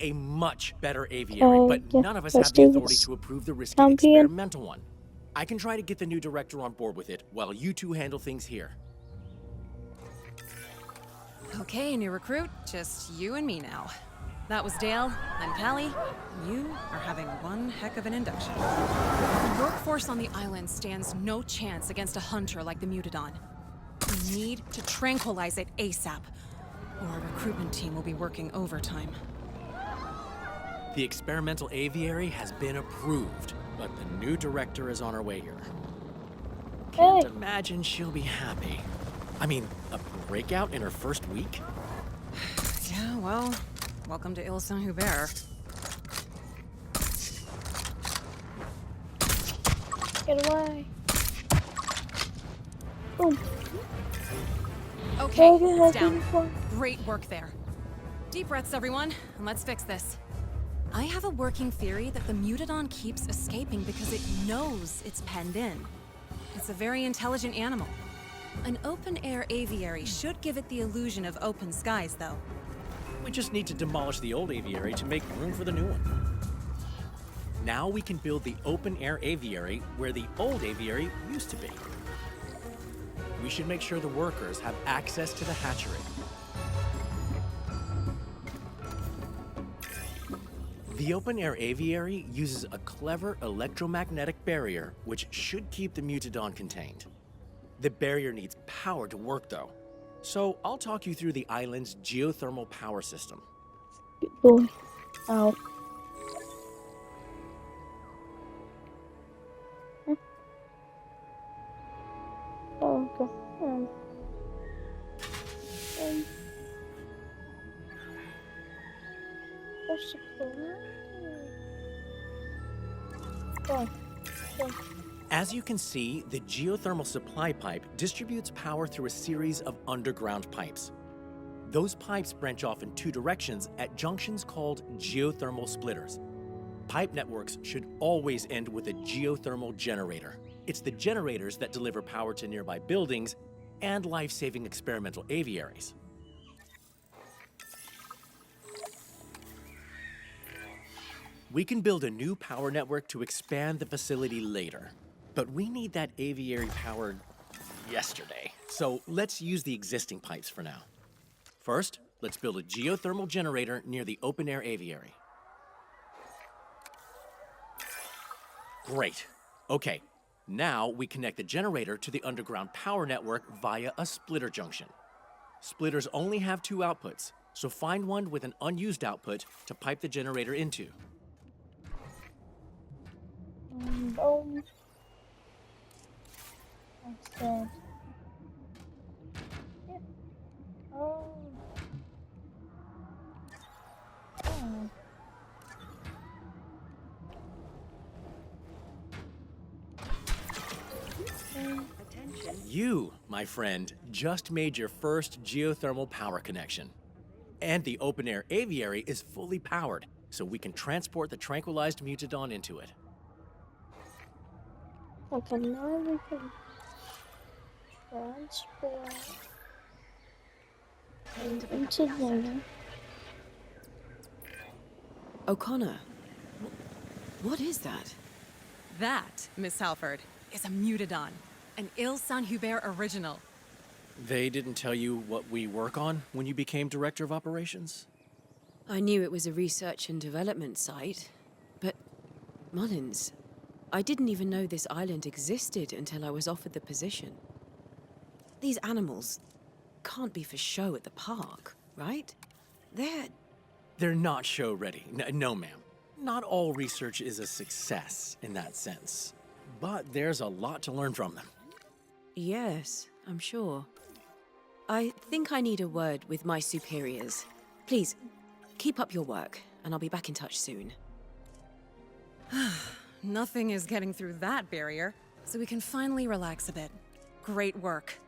A much better aviary, but yeah, none of us let's have the do authority this. to approve the risky Champion. experimental one. I can try to get the new director on board with it, while you two handle things here. Okay, new recruit, just you and me now. That was Dale, I'm Callie. You are having one heck of an induction. The workforce on the island stands no chance against a hunter like the Mutadon. We need to tranquilize it ASAP, or our recruitment team will be working overtime. The experimental aviary has been approved, but the new director is on her way here. Can't imagine she'll be happy. I mean, a breakout in her first week? Yeah, well, welcome to Ile Saint-Hubert. Get away. Boom. Okay, Okay, it's down. beautiful. Great work there. Deep breaths, everyone, and let's fix this. I have a working theory that the Mutadon keeps escaping because it knows it's penned in. It's a very intelligent animal. An open-air aviary should give it the illusion of open skies, though. We just need to demolish the old aviary to make room for the new one. Now we can build the open-air aviary where the old aviary used to be. We should make sure the workers have access to the hatchery. The open-air aviary uses a clever electromagnetic barrier which should keep the Mutadon contained. The barrier needs power to work, though. So I'll talk you through the island's geothermal power system. Good boy. Ow. Huh? Oh, okay. What's the plan? Go. As you can see, the geothermal supply pipe distributes power through a series of underground pipes. Those pipes branch off in two directions at junctions called geothermal splitters. Pipe networks should always end with a geothermal generator. It's the generators that deliver power to nearby buildings and life-saving experimental aviaries. We can build a new power network to expand the facility later. But we need that aviary powered yesterday. So let's use the existing pipes for now. First, let's build a geothermal generator near the open-air aviary. Great. Okay, now we connect the generator to the underground power network via a splitter junction. Splitters only have two outputs, so find one with an unused output to pipe the generator into. Boom. That's good. Yeah. Oh. Oh. You, my friend, just made your first geothermal power connection. And the open-air aviary is fully powered, so we can transport the tranquilized Mutadon into it. Okay, now we can transport into there. O'Connor, what is that? That, Miss Halford, is a Mutadon, an Ile Saint-Hubert original. They didn't tell you what we work on when you became Director of Operations? I knew it was a research and development site, but Mullins, I didn't even know this island existed until I was offered the position. These animals can't be for show at the park, right? They're not show ready. No, ma'am. Not all research is a success in that sense, but there's a lot to learn from them. Yes, I'm sure. I think I need a word with my superiors. Please, keep up your work, and I'll be back in touch soon. Nothing is getting through that barrier, so we can finally relax a bit. Great work.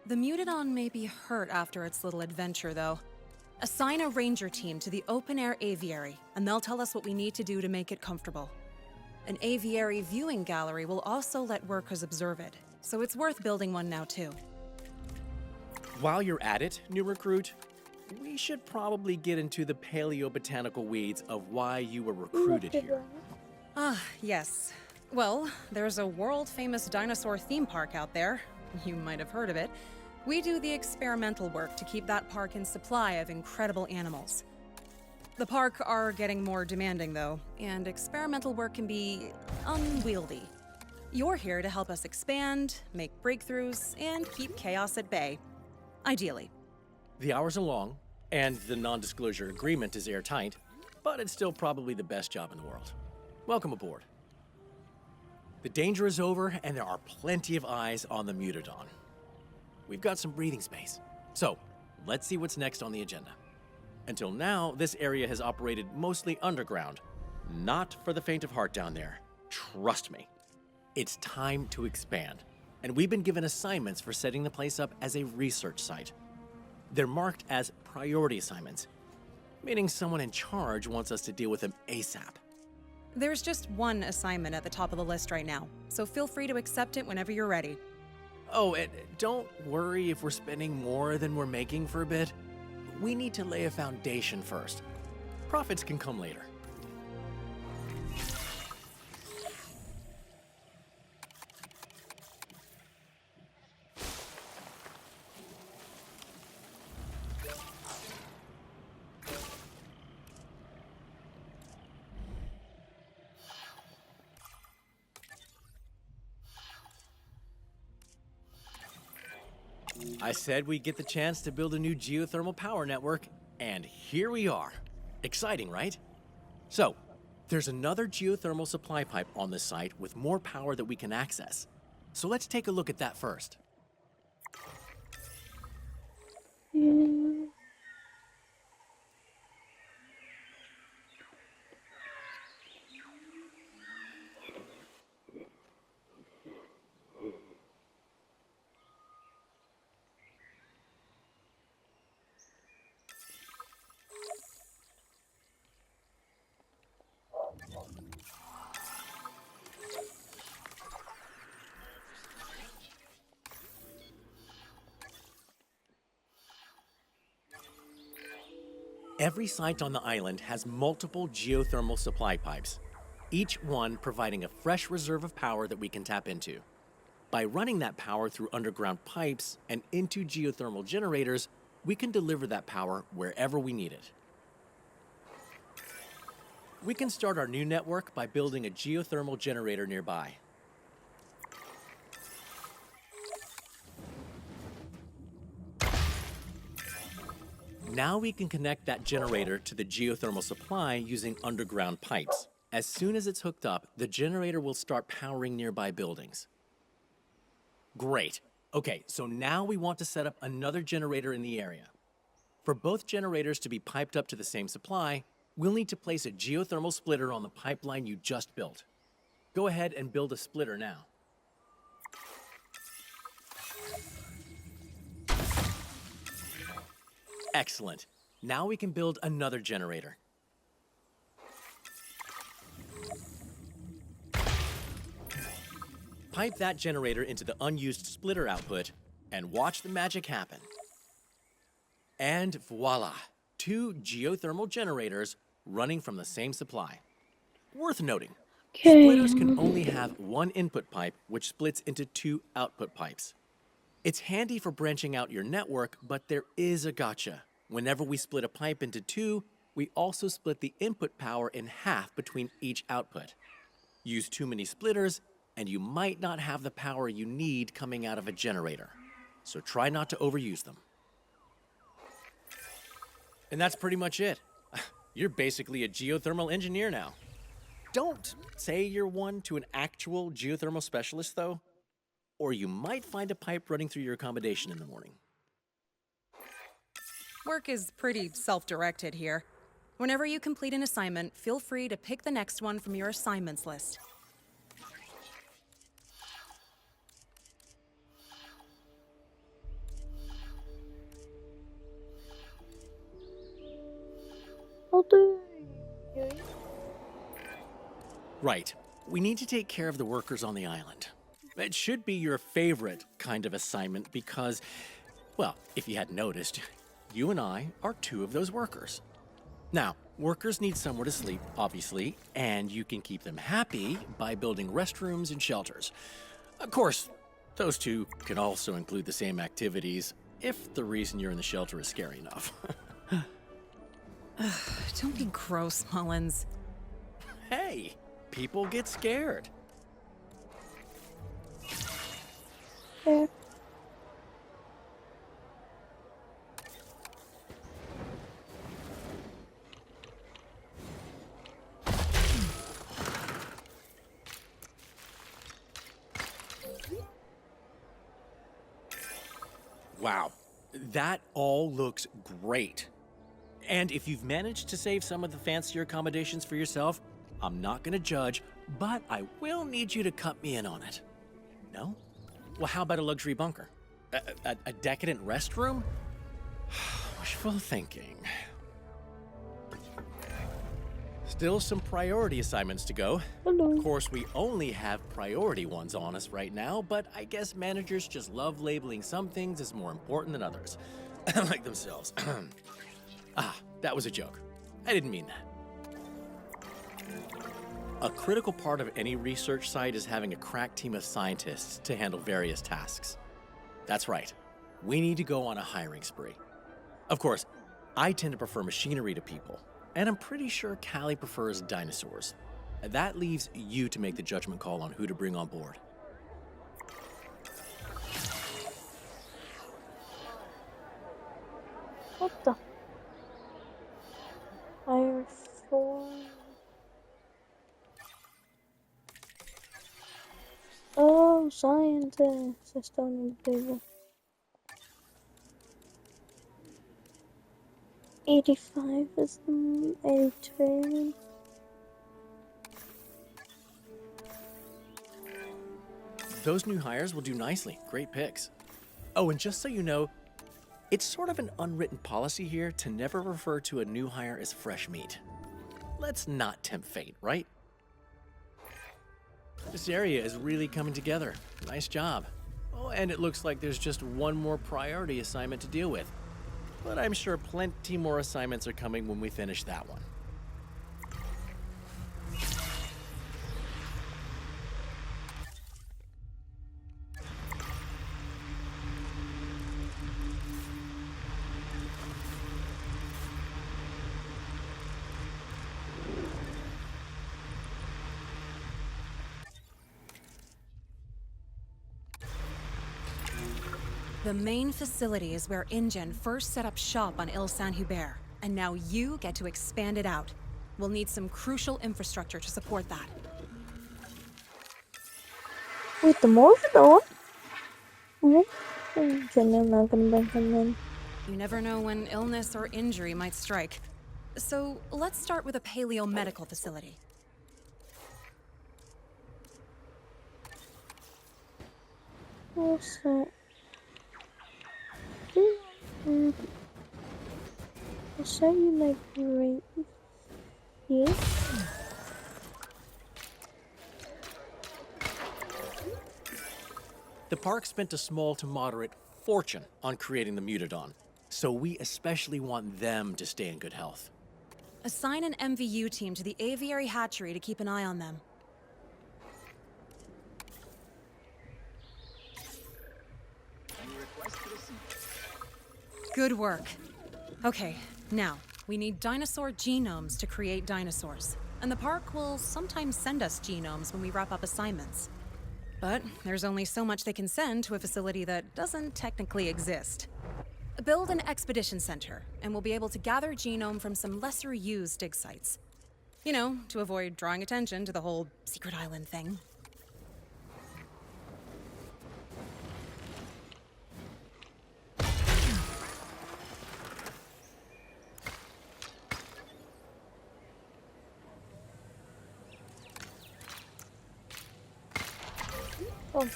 The Mutadon may be hurt after its little adventure, though. Assign a ranger team to the open-air aviary, and they'll tell us what we need to do to make it comfortable. An aviary viewing gallery will also let workers observe it, so it's worth building one now, too. While you're at it, new recruit, we should probably get into the paleobotanical weeds of why you were recruited here. Ah, yes. Well, there's a world-famous dinosaur theme park out there. You might have heard of it. We do the experimental work to keep that park in supply of incredible animals. The park are getting more demanding, though, and experimental work can be unwieldy. You're here to help us expand, make breakthroughs, and keep chaos at bay. Ideally. The hours are long, and the non-disclosure agreement is airtight, but it's still probably the best job in the world. Welcome aboard. The danger is over, and there are plenty of eyes on the Mutadon. We've got some breathing space. So, let's see what's next on the agenda. Until now, this area has operated mostly underground. Not for the faint of heart down there. Trust me. It's time to expand. And we've been given assignments for setting the place up as a research site. They're marked as priority assignments, meaning someone in charge wants us to deal with them ASAP. There's just one assignment at the top of the list right now, so feel free to accept it whenever you're ready. Oh, and don't worry if we're spending more than we're making for a bit. We need to lay a foundation first. Profits can come later. I said we'd get the chance to build a new geothermal power network, and here we are. Exciting, right? So, there's another geothermal supply pipe on this site with more power that we can access. So let's take a look at that first. Every site on the island has multiple geothermal supply pipes, each one providing a fresh reserve of power that we can tap into. By running that power through underground pipes and into geothermal generators, we can deliver that power wherever we need it. We can start our new network by building a geothermal generator nearby. Now we can connect that generator to the geothermal supply using underground pipes. As soon as it's hooked up, the generator will start powering nearby buildings. Great. Okay, so now we want to set up another generator in the area. For both generators to be piped up to the same supply, we'll need to place a geothermal splitter on the pipeline you just built. Go ahead and build a splitter now. Excellent. Now we can build another generator. Pipe that generator into the unused splitter output and watch the magic happen. And voila, 2 geothermal generators running from the same supply. Worth noting, splitters can only have one input pipe, which splits into 2 output pipes. It's handy for branching out your network, but there is a gotcha. Whenever we split a pipe into 2, we also split the input power in half between each output. Use too many splitters, and you might not have the power you need coming out of a generator. So try not to overuse them. And that's pretty much it. You're basically a geothermal engineer now. Don't say you're one to an actual geothermal specialist, though, or you might find a pipe running through your accommodation in the morning. Work is pretty self-directed here. Whenever you complete an assignment, feel free to pick the next one from your assignments list. Right. We need to take care of the workers on the island. It should be your favorite kind of assignment because, well, if you hadn't noticed, you and I are two of those workers. Now, workers need somewhere to sleep, obviously, and you can keep them happy by building restrooms and shelters. Of course, those two can also include the same activities if the reason you're in the shelter is scary enough. Don't be gross, Mullins. Hey, people get scared. There. Wow, that all looks great. And if you've managed to save some of the fancier accommodations for yourself, I'm not gonna judge, but I will need you to cut me in on it. No? Well, how about a luxury bunker? A decadent restroom? Wishful thinking. Still some priority assignments to go. Hello. Of course, we only have priority ones on us right now, but I guess managers just love labeling some things as more important than others. Like themselves. That was a joke. I didn't mean that. A critical part of any research site is having a crack team of scientists to handle various tasks. That's right. We need to go on a hiring spree. Of course, I tend to prefer machinery to people, and I'm pretty sure Callie prefers dinosaurs. That leaves you to make the judgment call on who to bring on board. What the? Fire 4. Oh, scientists. I still need people. 85 is the 82. Those new hires will do nicely. Great picks. Oh, and just so you know, it's sort of an unwritten policy here to never refer to a new hire as fresh meat. Let's not tempt fate, right? This area is really coming together. Nice job. Oh, and it looks like there's just one more priority assignment to deal with. But I'm sure plenty more assignments are coming when we finish that one. The main facility is where InGen first set up shop on Ile Saint-Hubert, and now you get to expand it out. We'll need some crucial infrastructure to support that. Wait, the Morphodon? What? I'm not gonna bring him in. You never know when illness or injury might strike. So let's start with a paleo-medical facility. What's that? I'll show you my great. Yeah. The park spent a small to moderate fortune on creating the Mutadon, so we especially want them to stay in good health. Assign an MVU team to the aviary hatchery to keep an eye on them. Good work. Okay, now, we need dinosaur genomes to create dinosaurs. And the park will sometimes send us genomes when we wrap up assignments. But there's only so much they can send to a facility that doesn't technically exist. Build an expedition center, and we'll be able to gather genome from some lesser used dig sites. You know, to avoid drawing attention to the whole secret island thing. Oh,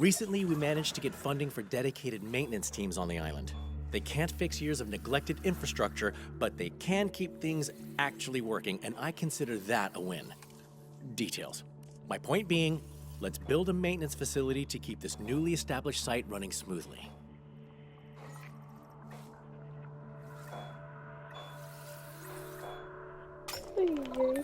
Recently, we managed to get funding for dedicated maintenance teams on the island. They can't fix years of neglected infrastructure, but they can keep things actually working, and I consider that a win. Details. My point being, let's build a maintenance facility to keep this newly established site running smoothly. Oi.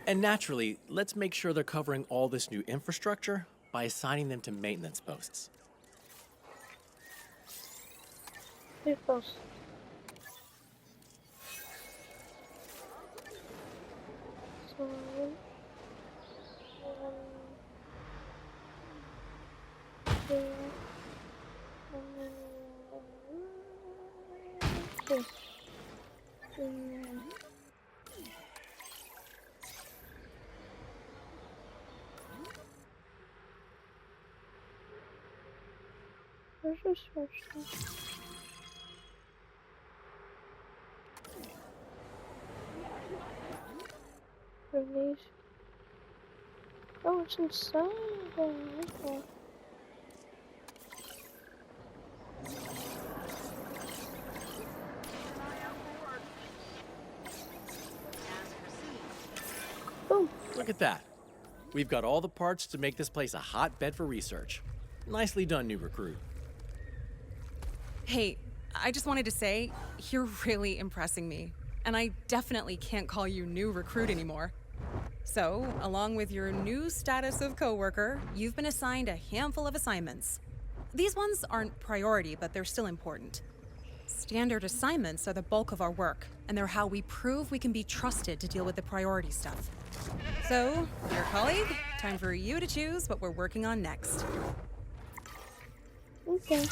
And naturally, let's make sure they're covering all this new infrastructure by assigning them to maintenance posts. Vehicles. So, there, and then this. Where's your switch? Release. Oh, it's inside there. Okay. Boom. Look at that. We've got all the parts to make this place a hotbed for research. Nicely done, new recruit. Hey, I just wanted to say, you're really impressing me. And I definitely can't call you new recruit anymore. So, along with your new status of coworker, you've been assigned a handful of assignments. These ones aren't priority, but they're still important. Standard assignments are the bulk of our work, and they're how we prove we can be trusted to deal with the priority stuff. So, dear colleague, time for you to choose what we're working on next. Okay.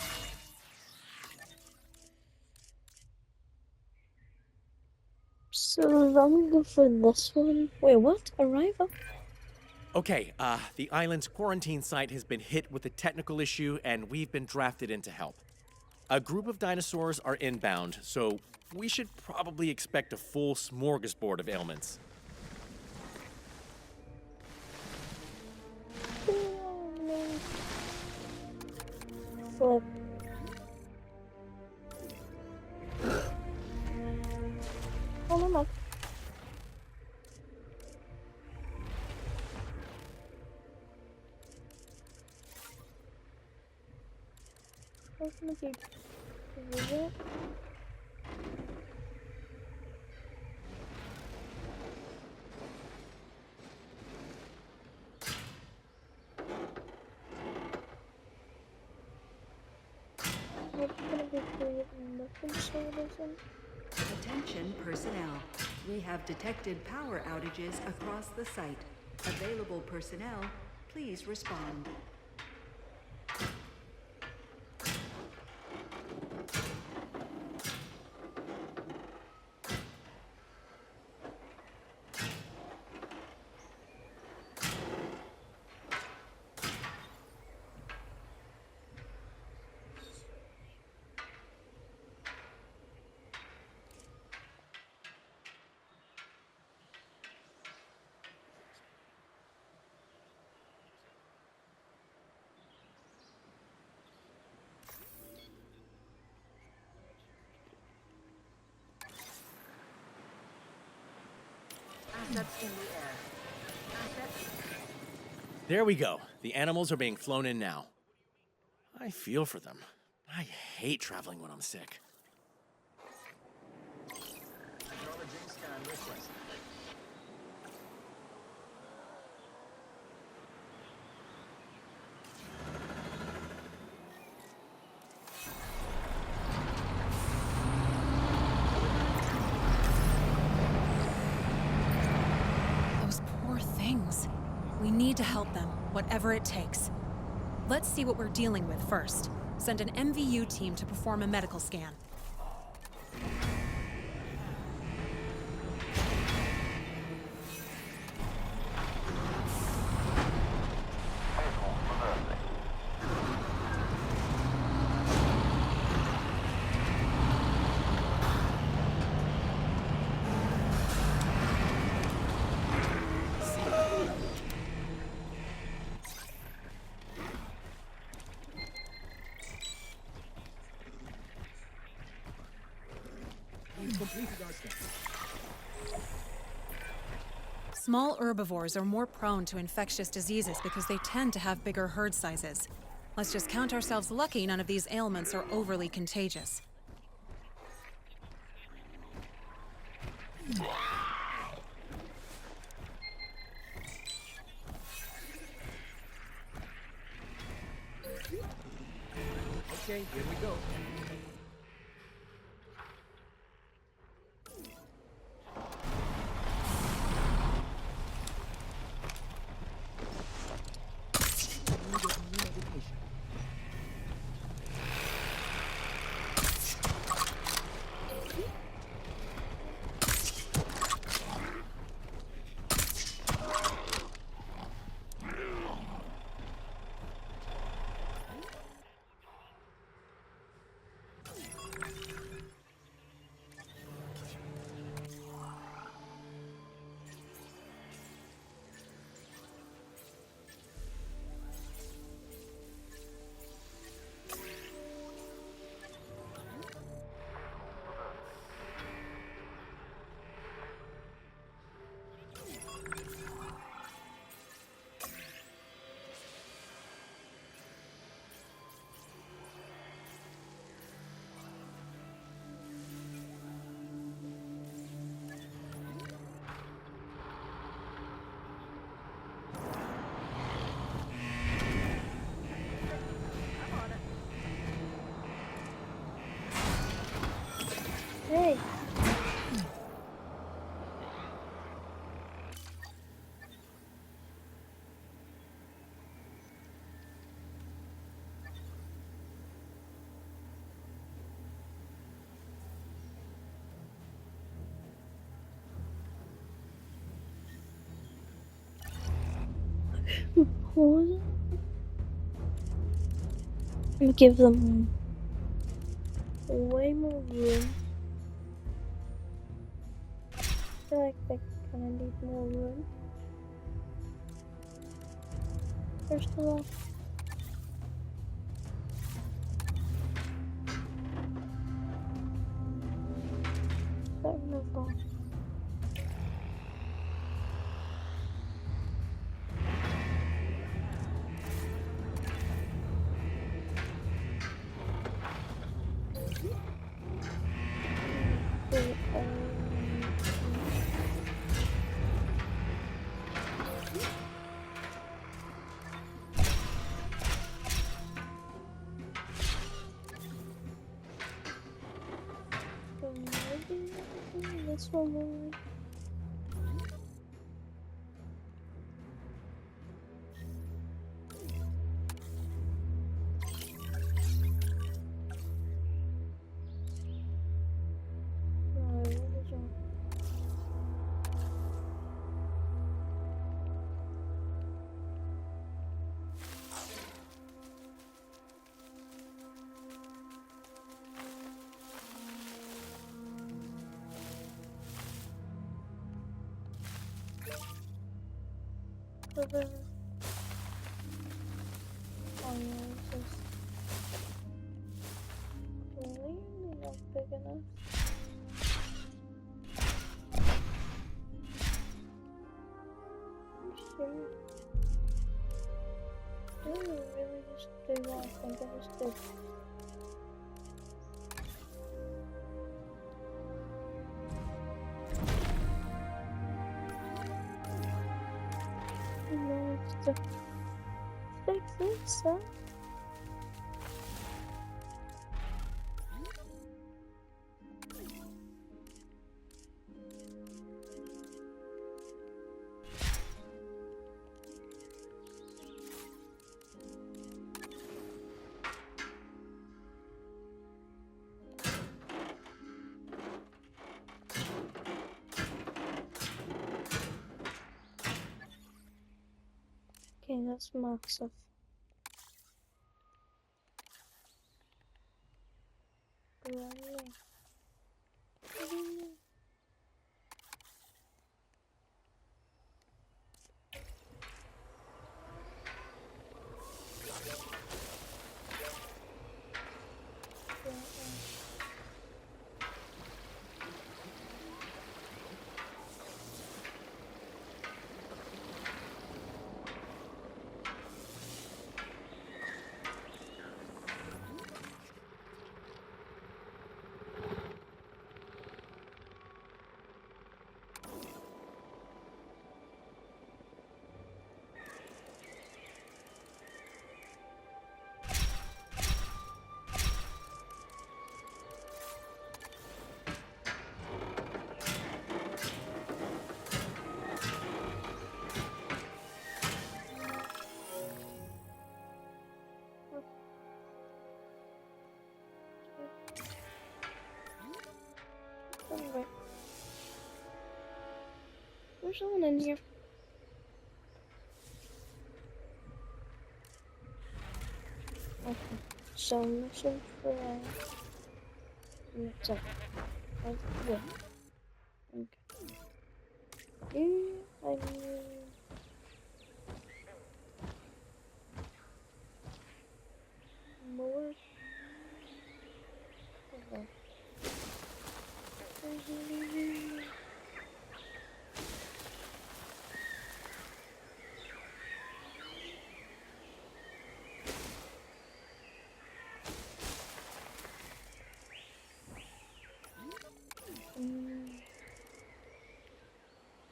So I'm gonna go for this one. Wait, what? Arrival? Okay, the island's quarantine site has been hit with a technical issue, and we've been drafted in to help. A group of dinosaurs are inbound, so we should probably expect a full smorgasbord of ailments. Flip. Oh, no, no. What's gonna be? Is it? What's gonna be creating weapon solution? Attention personnel. We have detected power outages across the site. Available personnel, please respond. Assets in the air. Assets. There we go. The animals are being flown in now. I feel for them. I hate traveling when I'm sick. Acknowledging scan request. Those poor things. We need to help them, whatever it takes. Let's see what we're dealing with first. Send an MVU team to perform a medical scan. Completed our scan. Small herbivores are more prone to infectious diseases because they tend to have bigger herd sizes. Let's just count ourselves lucky none of these ailments are overly contagious. Okay, here we go. Hey. What was it? And give them way more room. I feel like they kind of need more room. First of all, second of all, maybe this one will. Really not big enough. Sure. I really just do what I think I just did. No, it's to fix this, huh? Okay, that's massive. Right. Anyway. There's someone in here. Okay. So mission for so yeah. Okay. Yeah, I need more. Okay.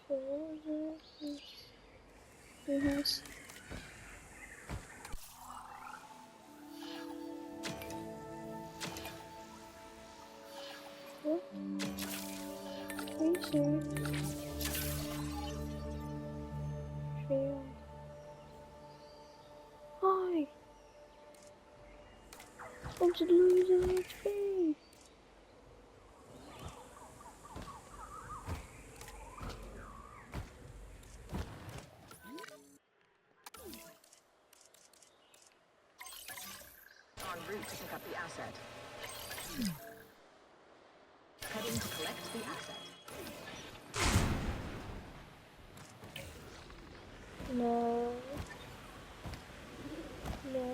So yes. What? Are you serious? Trail. Hi! I'm just losing HP! En route to pick up the asset. Heading to collect the asset. No. No.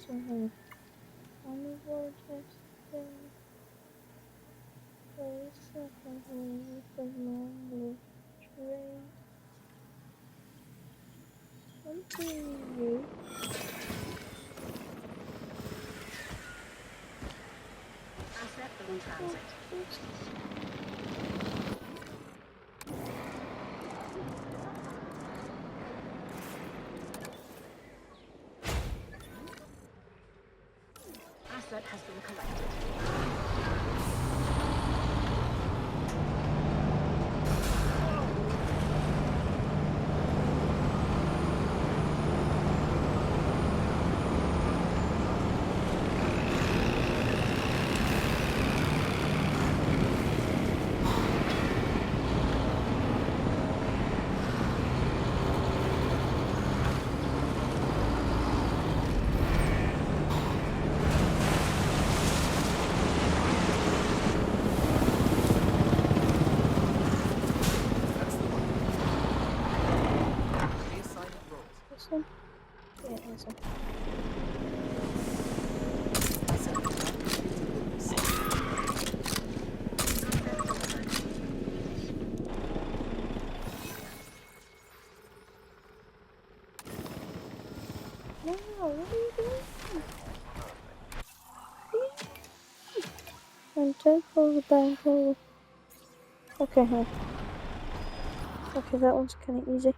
So, omnivore testing. Place second wave for long trade. Something new. Asset in transit. Asset has been collected. That's the one. Reassign roles. This one? Yeah, this one. Asset detected into living state. No, what are you doing? And take all the bank over. Okay, huh. Okay, that one's kinda easy.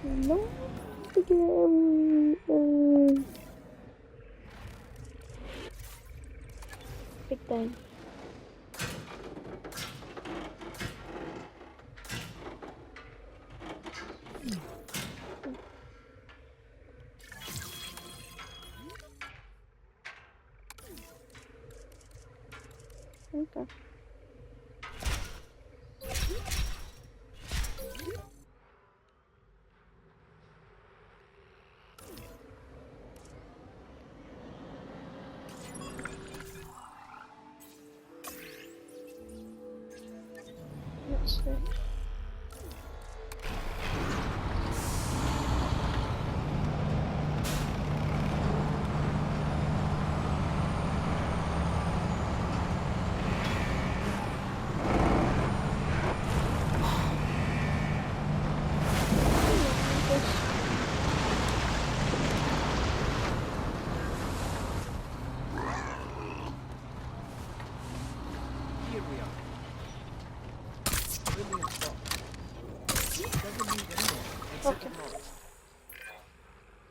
No, big thing. Okay. So, Here we are. Brilliant shot. Doesn't need any more. Exit Okay. acknowledged.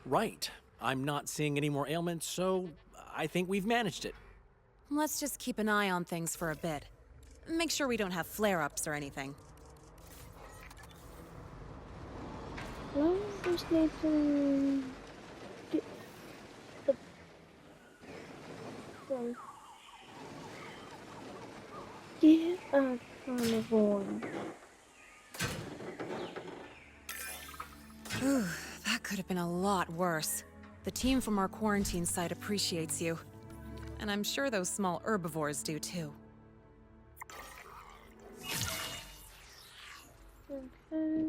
Right. I'm not seeing any more ailments, so I think we've managed it. Let's just keep an eye on things for a bit. Make sure we don't have flare-ups or anything. well, just need to get the get a carnivore. Ooh, that could have been a lot worse. The team from our quarantine site appreciates you. And I'm sure those small herbivores do too. Okay.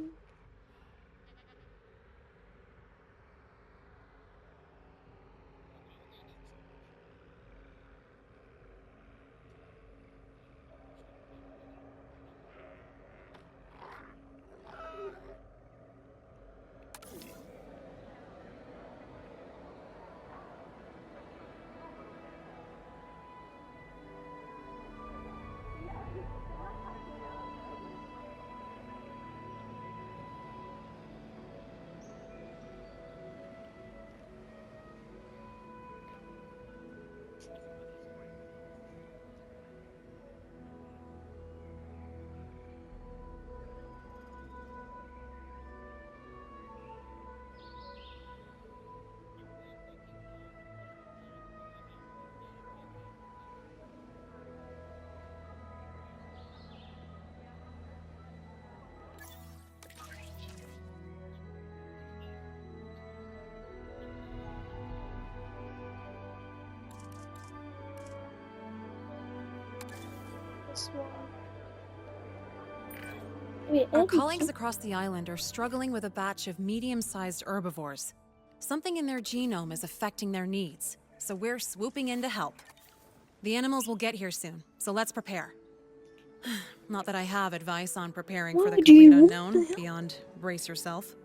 This one. Wait, Our Eddie, colleagues across the island are struggling with a batch of medium-sized herbivores. Something in their genome is affecting their needs, so we're swooping in to help. The animals will get here soon, so let's prepare. Not that I have advice on preparing for the Why do you complete want unknown, to- beyond brace yourself.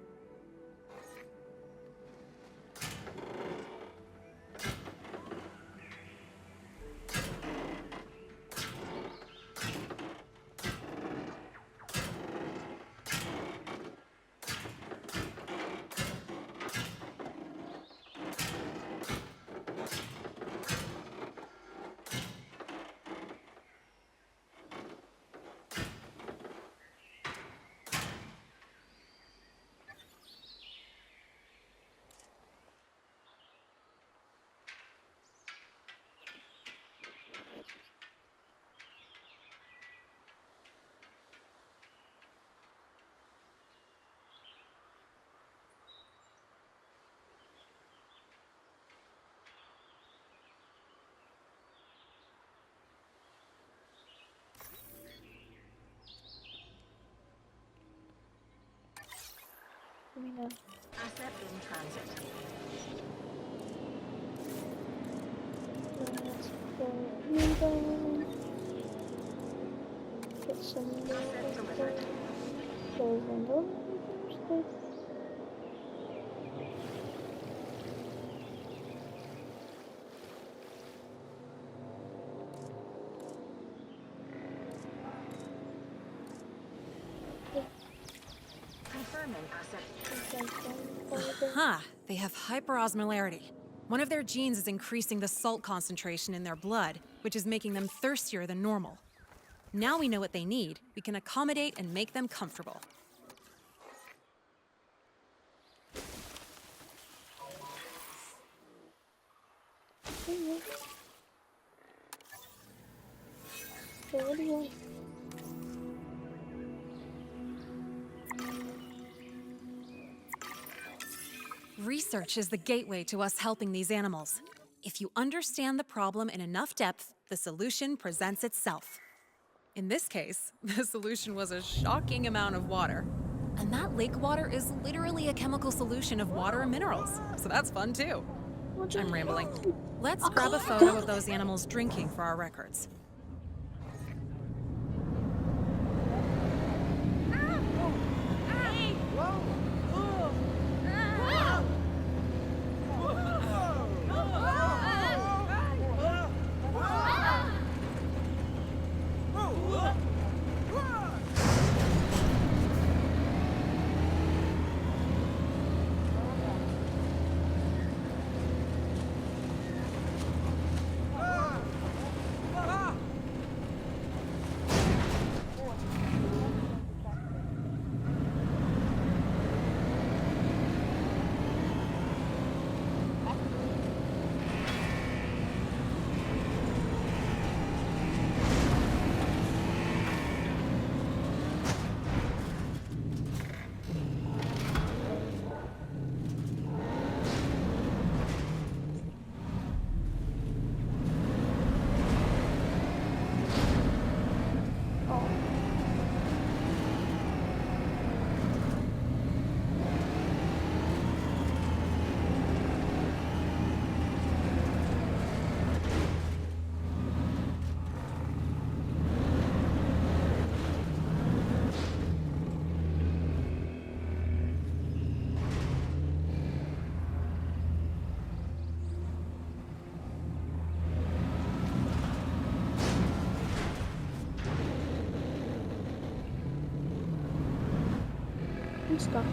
Let me know. Asset in transit. Let's go here. Get some Asset delivered. Close the door. Confirming asset. Huh, they have hyperosmolarity. One of their genes is increasing the salt concentration in their blood, which is making them thirstier than normal. Now we know what they need, we can accommodate and make them comfortable. So what do you want? Research is the gateway to us helping these animals. If you understand the problem in enough depth, the solution presents itself. In this case, the solution was a shocking amount of water. And that lake water is literally a chemical solution of water and minerals. So that's fun too. I'm rambling. Let's grab a photo of those animals drinking for our records. I'm stuck.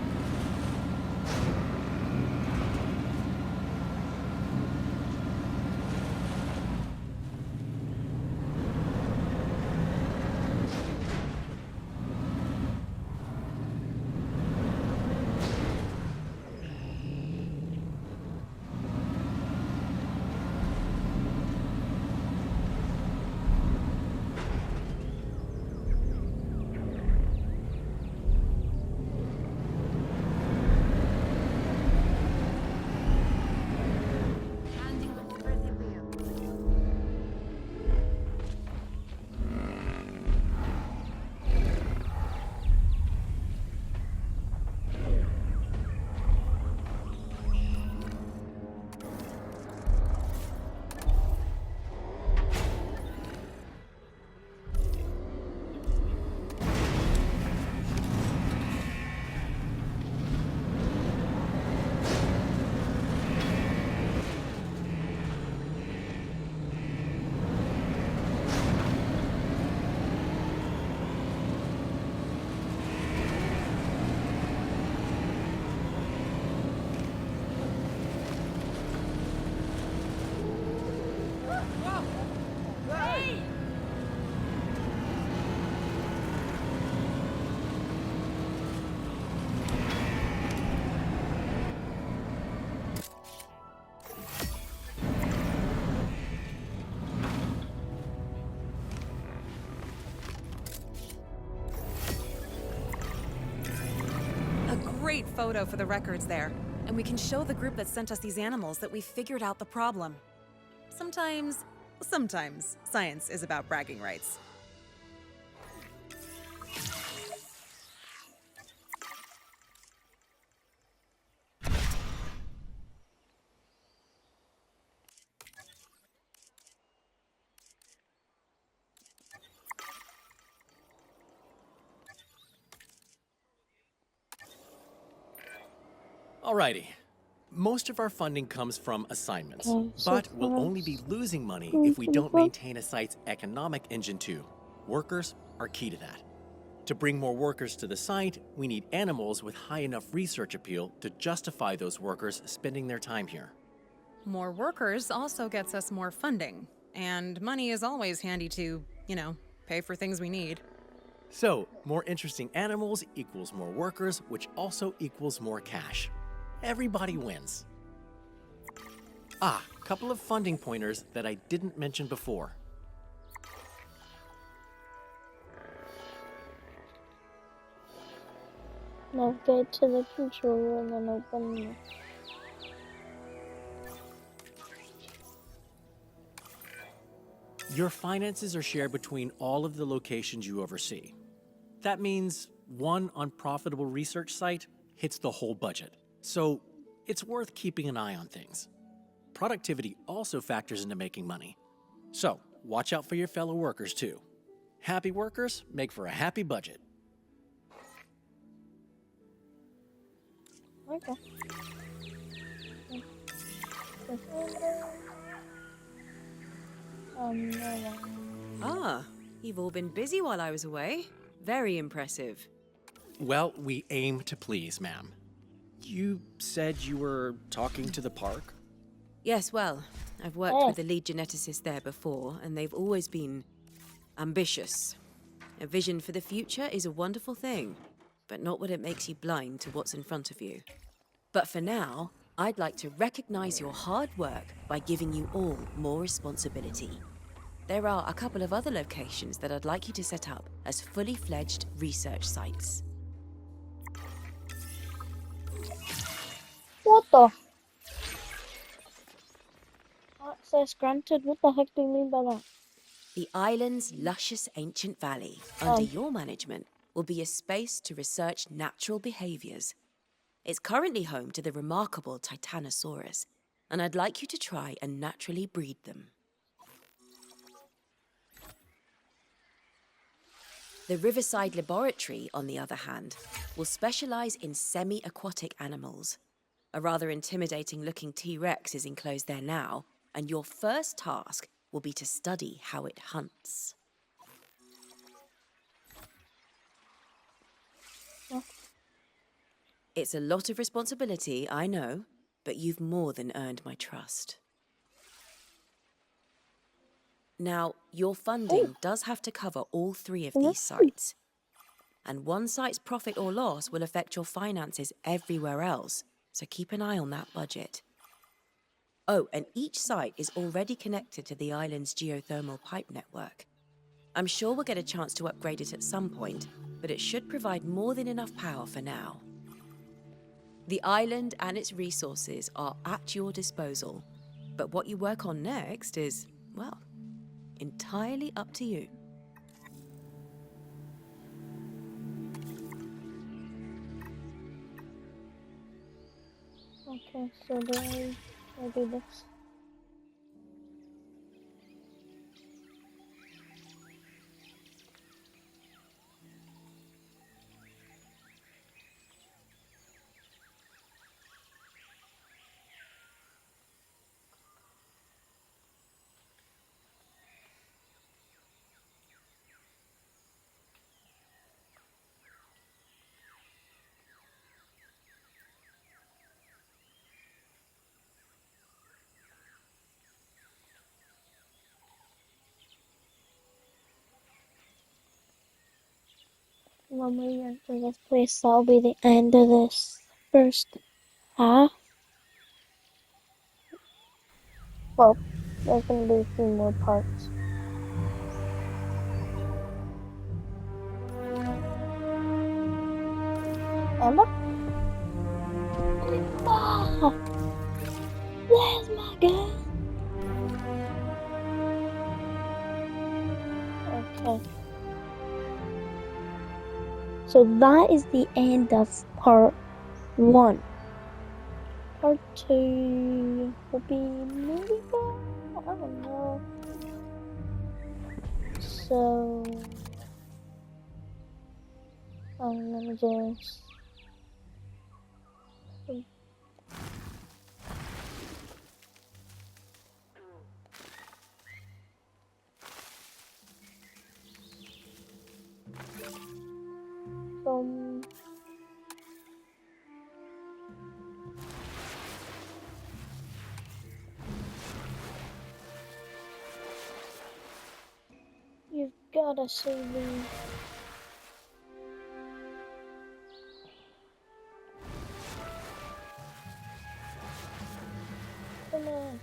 Great photo for the records there. And we can show the group that sent us these animals that we figured out the problem. Sometimes science is about bragging rights. Alrighty. Most of our funding comes from assignments, Okay, so but we'll only be losing money if we don't maintain a site's economic engine too. Workers are key to that. To bring more workers to the site, we need animals with high enough research appeal to justify those workers spending their time here. More workers also gets us more funding, and money is always handy to, pay for things we need. So, more interesting animals equals more workers, which also equals more cash. Everybody wins. Couple of funding pointers that I didn't mention before. Navigate to the controller and then open it. Your finances are shared between all of the locations you oversee. That means one unprofitable research site hits the whole budget. So it's worth keeping an eye on things. Productivity also factors into making money. So watch out for your fellow workers too. Happy workers make for a happy budget. Okay. No. Ah, you've all been busy while I was away. Very impressive. Well, we aim to please, ma'am. You said you were talking to the park? Yes, well, I've worked with the lead geneticist there before, and they've always been ambitious. A vision for the future is a wonderful thing, but not when it makes you blind to what's in front of you. But for now, I'd like to recognize your hard work by giving you all more responsibility. There are a couple of other locations that I'd like you to set up as fully fledged research sites. What the? Access granted? What the heck do you mean by that? The island's luscious ancient valley, under your management, will be a space to research natural behaviors. It's currently home to the remarkable Titanosaurus, and I'd like you to try and naturally breed them. The Riverside Laboratory, on the other hand, will specialize in semi-aquatic animals. A rather intimidating-looking T-Rex is enclosed there now, and your first task will be to study how it hunts. It's a lot of responsibility, I know, but you've more than earned my trust. Now, your funding does have to cover all 3 of these sites. And one site's profit or loss will affect your finances everywhere else, so keep an eye on that budget. Oh, and each site is already connected to the island's geothermal pipe network. I'm sure we'll get a chance to upgrade it at some point, but it should provide more than enough power for now. The island and its resources are at your disposal, but what you work on next is, well, entirely up to you. Okay, so do I do this? When we enter this place, that'll be the end of this first half. Well, there's gonna be a few more parts. Emma? Emma! There's my girl! Okay. So that is the end of part 1. Part 2 will be maybe more? I don't know. So I'm gonna just you've gotta see me. Come on.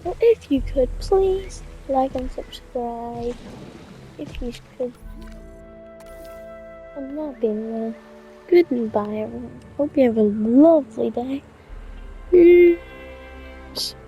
Well, if you could, please. like and subscribe if you could. And that being well, goodbye everyone. Hope you have a lovely day.